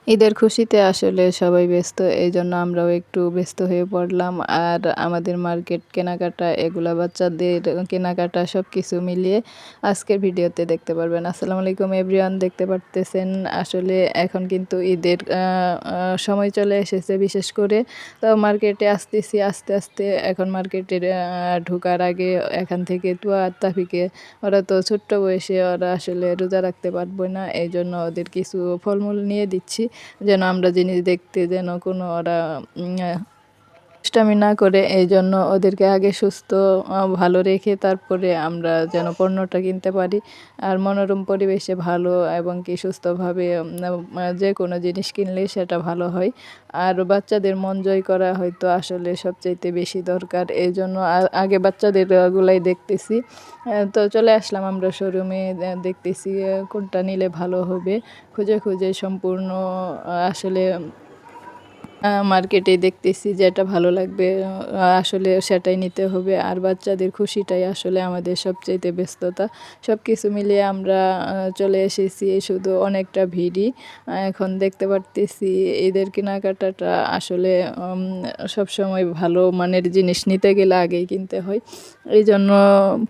ঈদের খুশিতে আসলে সবাই ব্যস্ত, এইজন্য আমরাও একটু ব্যস্ত হয়ে পড়লাম। আর আমাদের মার্কেট কেনাকাটা এগুলা বাচ্চাদের কেনাকাটা সবকিছু মিলিয়ে আজকের ভিডিওতে দেখতে পারবেন। আসসালামু আলাইকুম এভরিওয়ান, দেখতে পারতেছেন আসলে এখন কিন্তু ঈদের সময় চলে এসেছে বিশেষ করে। তো মার্কেটে আসতেছি আস্তে আস্তে। এখন মার্কেটের ঢোকার আগে এখান থেকে তুয়া আর তাফিকে, ওরা তো ছোট্ট বয়সে, ওরা আসলে রোজা রাখতে পারবে না, এই জন্য ওদের কিছু ফলমূল নিয়ে দিচ্ছি যেন আমরা জিনিস দেখতে যেন কোনো ওরা দুষ্টামি না করে। এই জন্য ওদেরকে আগে সুস্থ ভালো রেখে তারপরে আমরা যেন পণ্যটা কিনতে পারি। আর মনোরম পরিবেশে ভালো এবং কি সুস্থভাবে যে কোনো জিনিস কিনলে সেটা ভালো হয়। আর বাচ্চাদের মন জয় করা হয়তো আসলে সবচাইতে বেশি দরকার, এই জন্য আগে বাচ্চাদের গুলাই দেখতেছি। তো চলে আসলাম আমরা শোরুমে, দেখতেছি কোনটা নিলে ভালো হবে। খুঁজে খুঁজে সম্পূর্ণ আসলে মার্কেটে দেখতেছি যেটা ভালো লাগবে, আসলে সেটাই নিতে হবে। আর বাচ্চাদের খুশিটাই আসলে আমাদের সবচাইতে ব্যস্ততা। সব কিছু মিলিয়ে আমরা চলে এসেছি, শুধু অনেকটা ভিড়ই এখন দেখতে পারতেছি। ঈদের কেনাকাটাটা আসলে সবসময় ভালো মানের জিনিস নিতে গেলে আগেই কিনতে হয়, এই জন্য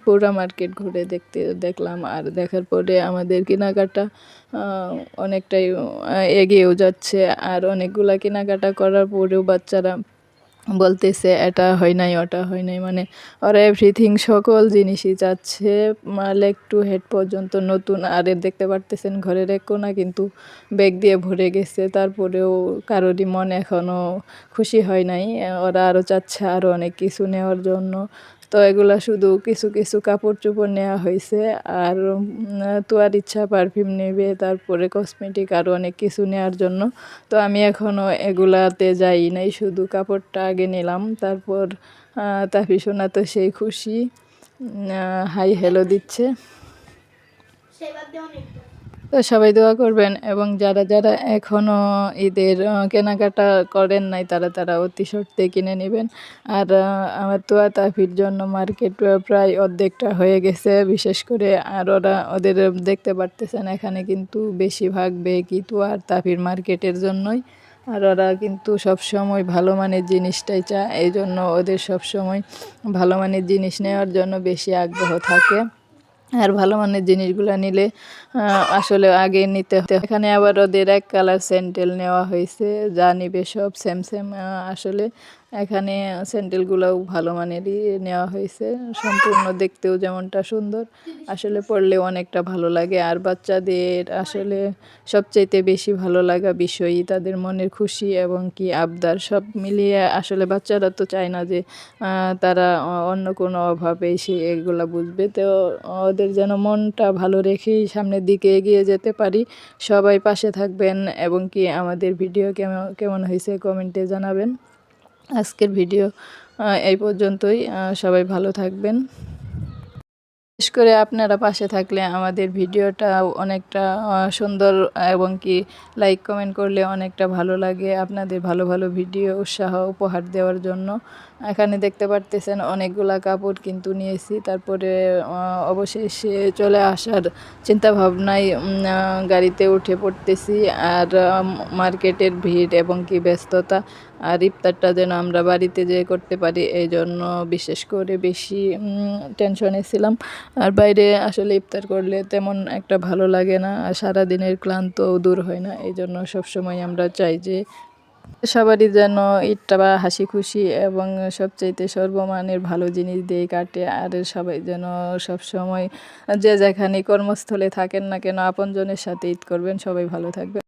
পুরা মার্কেট ঘুরে দেখলাম। আর দেখার পরে আমাদের কেনাকাটা অনেকটাই এগিয়েও যাচ্ছে। আর অনেকগুলা কেনাকাটা করার পরেও বাচ্চারা বলতেছে এটা হয় নাই ওটা হয় নাই, মানে ওরা এভরিথিং সকল জিনিসই চাচ্ছে, লেগ টু হেড পর্যন্ত নতুন। আর দেখতে পারতেছেন ঘরের এক কোণা কিন্তু ব্যাগ দিয়ে ভরে গেছে, তারপরেও কারোরই মন এখনও খুশি হয় নাই, ওরা আরও চাচ্ছে আরও অনেক কিছু নেওয়ার জন্য। তো এগুলা শুধু কিছু কিছু কাপড় চোপড় নেওয়া হয়েছে। আর তোয়ার ইচ্ছা পারফিউম নেবে, তারপরে কসমেটিক আরও অনেক কিছু নেওয়ার জন্য। তো আমি এখনও এগুলাতে যাই নাই, শুধু কাপড়টা আগে নিলাম। তারপর তাফি সোনা তো সেই খুশি, হাই হ্যালো দিচ্ছে। তো সবাই দোয়া করবেন, এবং যারা যারা এখনও ঈদের কেনাকাটা করেন নাই তারা অতি সত্ত্বে কিনে নেবেন। আর আমার তোয়া তাফির জন্য মার্কেট প্রায় অর্ধেকটা হয়ে গেছে বিশেষ করে। আর ওদের দেখতে পারতেছেন এখানে কিন্তু বেশিরভাগ ব্যাগই তোয়া আর তাফির মার্কেটের জন্যই। আর ওরা কিন্তু সবসময় ভালো মানের জিনিসটাই চায়, এই জন্য ওদের সবসময় ভালো মানের জিনিস নেওয়ার জন্য বেশি আগ্রহ থাকে। আর ভালো মানের জিনিসগুলো নিলে আসলে আগে নিতে হয়। এখানে আবার ওদের এক কালার স্যান্ডেল নেওয়া হয়েছে, যা নিবে সব সেম সেম। আসলে এখানে স্যান্ডেলগুলোও ভালো মানেরই নেওয়া হয়েছে, সম্পূর্ণ দেখতেও যেমনটা সুন্দর, আসলে পরলেও অনেকটা ভালো লাগে। আর বাচ্চাদের আসলে সবচাইতে বেশি ভালো লাগা বিষয়ই তাদের মনের খুশি এবং কি আবদার সব মিলিয়ে। আসলে বাচ্চারা তো চায় না যে তারা অন্য কোনো অভাবে সে এগুলা বুঝবে। তো ওদের যেন মনটা ভালো রেখেই সামনের দিকে এগিয়ে যেতে পারি। সবাই পাশে থাকবেন এবং কি আমাদের ভিডিও কেমন কেমন হয়েছে কমেন্টে জানাবেন। আজকের ভিডিও এই পর্যন্তই, সবাই ভালো থাকবেন। বিশেষ করে আপনারা পাশে থাকলে আমাদের ভিডিওটা অনেকটা সুন্দর, এবং কি লাইক কমেন্ট করলে অনেকটা ভালো লাগে। আপনাদের ভালো ভালো ভিডিও উৎসাহ উপহার দেওয়ার জন্য। এখানে দেখতে পারতেছেন অনেকগুলা কাপড় কিন্তু নিয়েছি, তারপরে অবশেষে চলে আসার চিন্তা ভাবনায় গাড়িতে উঠে পড়তেছি। আর মার্কেটের ভিড় এবং কি ব্যস্ততা, আর ইফতারটা যেন আমরা বাড়িতে যেয়ে করতে পারি, এই জন্য বিশেষ করে বেশি টেনশনে ছিলাম। আর বাইরে আসলে ইফতার করলে তেমন একটা ভালো লাগে না, আর সারাদিনের ক্লান্ত দূর হয় না, এই জন্য সবসময় আমরা চাই যে সবারই যেন ঈদটা বা হাসি খুশি এবং সবচাইতে সর্বমানের ভালো জিনিস দিয়ে কাটে। আর সবাই যেন সবসময় যে যেখানে কর্মস্থলে থাকেন না কেন আপনজনের সাথে ঈদ করবেন। সবাই ভালো থাকবেন।